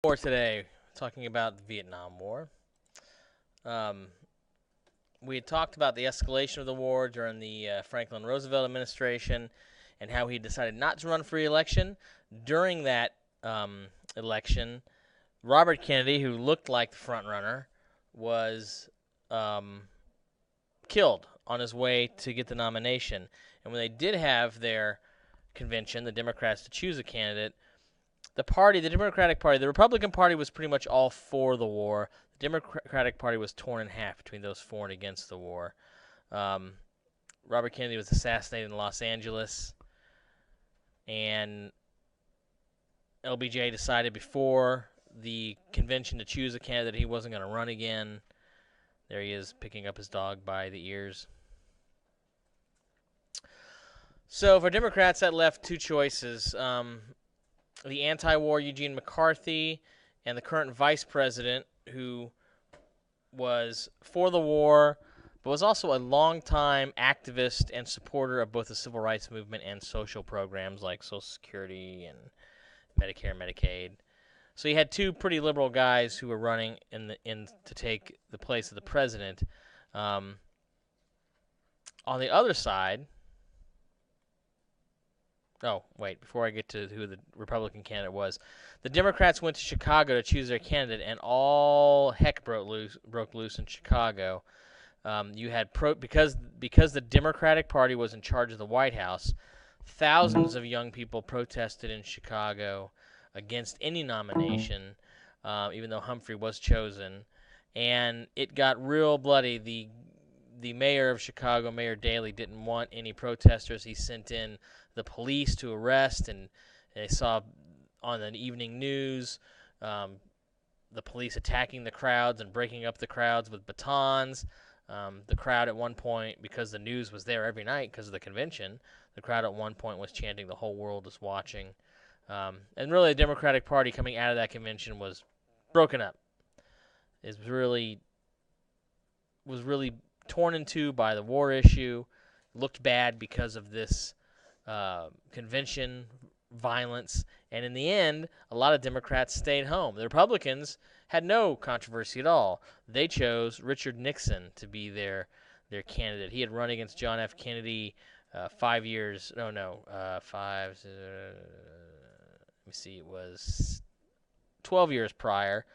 War today, talking about the Vietnam War. Um, we had talked about the escalation of the war during the Franklin Roosevelt administration and how he decided not to run for re-election. During that election, Robert Kennedy, who looked like the front runner, was um, killed on his way to get the nomination. And when they did have their convention, the Democrats to choose a candidate, the Democratic Party, the Republican Party was pretty much all for the war. The Democratic Party was torn in half between those for and against the war. Um, Robert Kennedy was assassinated in Los Angeles, and LBJ decided before the convention to choose a candidate he wasn't going to run again. There he is, picking up his dog by the ears. So for Democrats, that left two choices. The anti-war Eugene McCarthy and the current vice president, who was for the war, but was also a longtime activist and supporter of both the civil rights movement and social programs like Social Security and Medicare, Medicaid. So you had two pretty liberal guys who were running in to take the place of the president. On the other side, oh, wait, before I get to who the Republican candidate was, the Democrats went to Chicago to choose their candidate, and all heck broke loose in Chicago. You had because the Democratic Party was in charge of the White House, thousands of young people protested in Chicago against any nomination, even though Humphrey was chosen, and it got real bloody. The mayor of Chicago, Mayor Daley, didn't want any protesters. He sent in the police to arrest, and they saw on the evening news the police attacking the crowds and breaking up the crowds with batons. The crowd at one point, because the news was there every night because of the convention, the crowd at one point was chanting, "The whole world is watching." And really, the Democratic Party coming out of that convention was broken up. It was really torn in two by the war issue, looked bad because of this convention violence, and in the end, a lot of Democrats stayed home. The Republicans had no controversy at all. They chose Richard Nixon to be their candidate. He had run against John F. Kennedy 5 years. Five. Let me see. It was 12 years prior,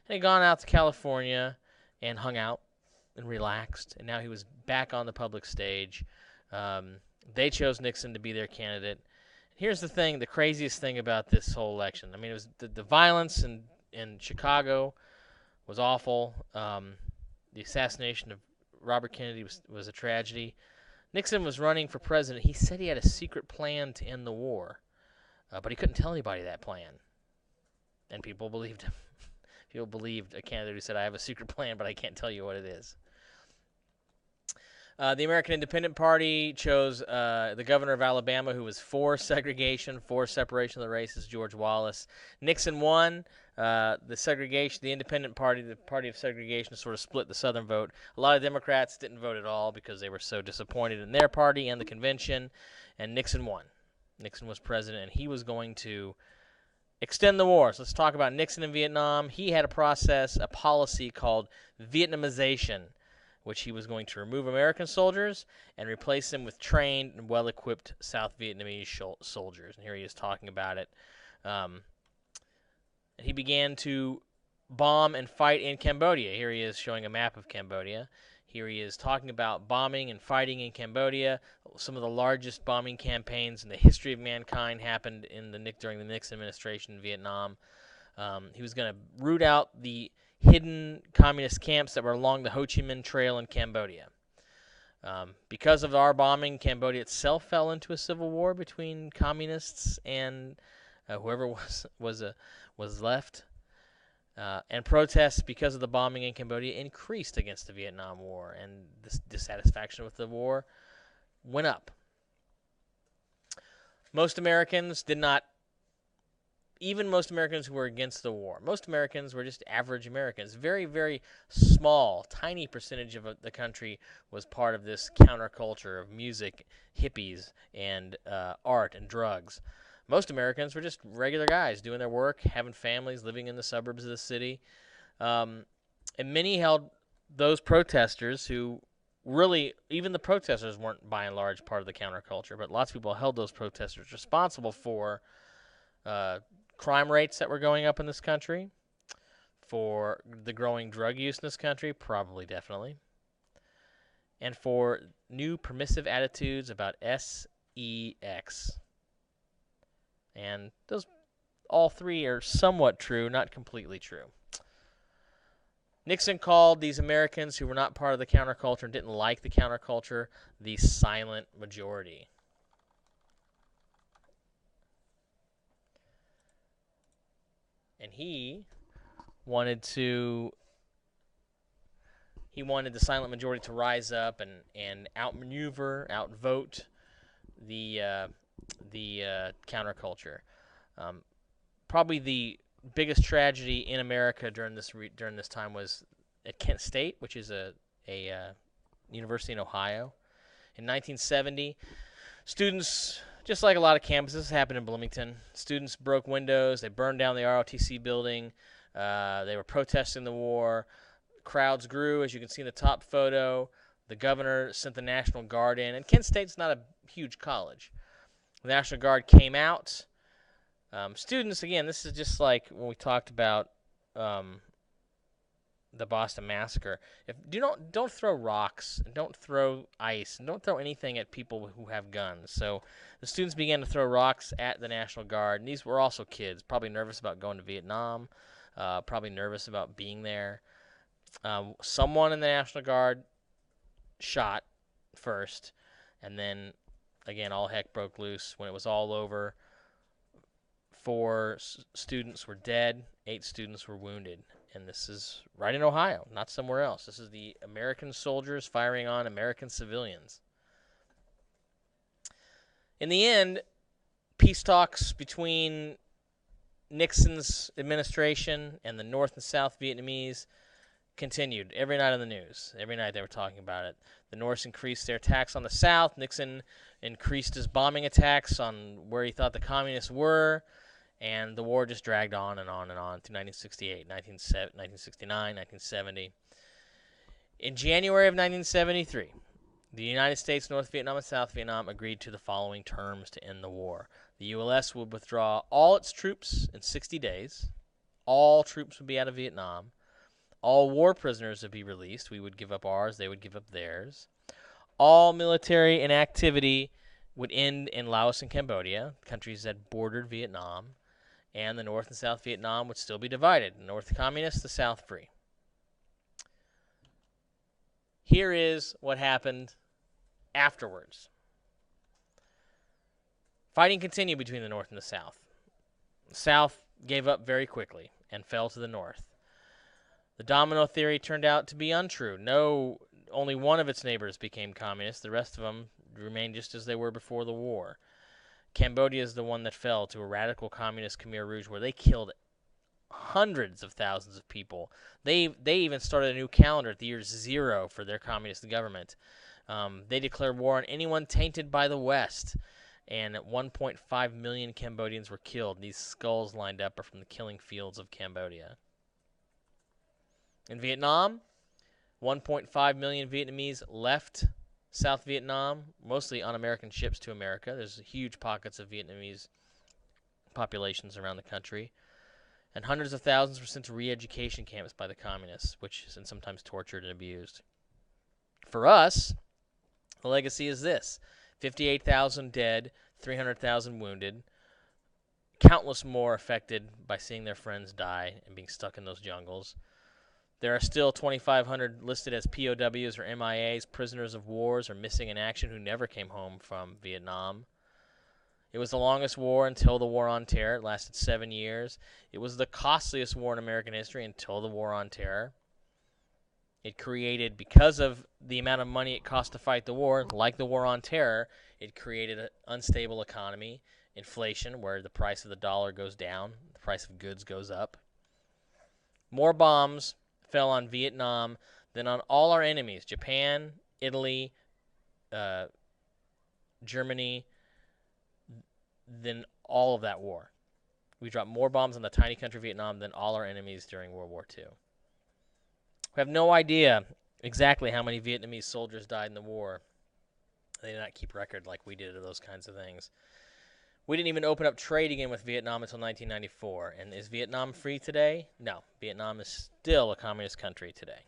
and had gone out to California and hung out and relaxed, and now he was back on the public stage. They chose Nixon to be their candidate. Here's the thing, the craziest thing about this whole election. I mean, it was the violence in Chicago was awful. The assassination of Robert Kennedy was a tragedy. Nixon was running for president. He said he had a secret plan to end the war, but he couldn't tell anybody that plan, and people believed him. People believed a candidate who said, "I have a secret plan, but I can't tell you what it is." The American Independent Party chose the governor of Alabama, who was for segregation, for separation of the races, George Wallace. Nixon won. The Independent Party, the party of segregation, sort of split the Southern vote. A lot of Democrats didn't vote at all because they were so disappointed in their party and the convention, and Nixon won. Nixon was president, and he was going to extend the war. So let's talk about Nixon in Vietnam. He had a policy called Vietnamization, which he was going to remove American soldiers and replace them with trained and well-equipped South Vietnamese soldiers. And here he is talking about it. And he began to bomb and fight in Cambodia. Here he is showing a map of Cambodia. Here he is talking about bombing and fighting in Cambodia. Some of the largest bombing campaigns in the history of mankind happened during the Nixon administration in Vietnam. He was going to root out the hidden communist camps that were along the Ho Chi Minh Trail in Cambodia. Because of our bombing, Cambodia itself fell into a civil war between communists and whoever was left. And protests because of the bombing in Cambodia increased against the Vietnam War, and this dissatisfaction with the war went up. Most Americans did not, even most Americans who were against the war, most Americans were just average Americans. Very, very small, tiny percentage of the country was part of this counterculture of music, hippies, and art and drugs. Most Americans were just regular guys doing their work, having families, living in the suburbs of the city. And many held those protesters who really, even the protesters weren't by and large part of the counterculture, but lots of people held those protesters responsible for crime rates that were going up in this country, for the growing drug use in this country, probably, definitely, and for new permissive attitudes about sex. And those all three are somewhat true, not completely true. Nixon called these Americans who were not part of the counterculture and didn't like the counterculture the silent majority. And he wanted the silent majority to rise up and outmaneuver, outvote the counterculture. Probably the biggest tragedy in America during this time was at Kent State, which is a university in Ohio. In 1970, students, just like a lot of campuses, happened in Bloomington. Students broke windows. They burned down the ROTC building. They were protesting the war. Crowds grew, as you can see in the top photo. The governor sent the National Guard in, and Kent State's not a huge college. The National Guard came out. Students, again, this is just like when we talked about the Boston Massacre. Don't throw rocks, and don't throw ice, and don't throw anything at people who have guns. So the students began to throw rocks at the National Guard, and these were also kids, probably nervous about going to Vietnam, probably nervous about being there. Someone in the National Guard shot first, and then, again, all heck broke loose. When it was all over, 4 students were dead, 8 students were wounded. And this is right in Ohio, not somewhere else. This is the American soldiers firing on American civilians. In the end, peace talks between Nixon's administration and the North and South Vietnamese continued every night on the news. Every night they were talking about it. The North increased their attacks on the South. Nixon increased his bombing attacks on where he thought the communists were. And the war just dragged on and on and on through 1968, 1969, 1970. In January of 1973, the United States, North Vietnam, and South Vietnam agreed to the following terms to end the war. The U.S. would withdraw all its troops in 60 days. All troops would be out of Vietnam. All war prisoners would be released. We would give up ours. They would give up theirs. All military inactivity would end in Laos and Cambodia, countries that bordered Vietnam. And the North and South Vietnam would still be divided. The North communist, the South free. Here is what happened afterwards. Fighting continued between the North and the South. The South gave up very quickly and fell to the North. The domino theory turned out to be untrue. Only one of its neighbors became communist. The rest of them remained just as they were before the war. Cambodia is the one that fell to a radical communist Khmer Rouge, where they killed hundreds of thousands of people. They even started a new calendar at the year 0 for their communist government. They declared war on anyone tainted by the West, and 1.5 million Cambodians were killed. These skulls lined up are from the killing fields of Cambodia. In Vietnam, 1.5 million Vietnamese left South Vietnam, mostly on American ships to America. There's huge pockets of Vietnamese populations around the country. And hundreds of thousands were sent to re-education camps by the communists, which is sometimes tortured and abused. For us, the legacy is this: 58,000 dead, 300,000 wounded, countless more affected by seeing their friends die and being stuck in those jungles. There are still 2,500 listed as POWs or MIAs, prisoners of wars or missing in action, who never came home from Vietnam. It was the longest war until the War on Terror. It lasted 7 years. It was the costliest war in American history until the War on Terror. It created, because of the amount of money it cost to fight the war, like the War on Terror, it created an unstable economy, inflation, where the price of the dollar goes down, the price of goods goes up. More bombs fell on Vietnam than on all our enemies: Japan, Italy, Germany, than all of that war. We dropped more bombs on the tiny country Vietnam than all our enemies during World War II. We have no idea exactly how many Vietnamese soldiers died in the war. They did not keep record like we did of those kinds of things. We didn't even open up trade again with Vietnam until 1994. And is Vietnam free today? No. Vietnam is still a communist country today.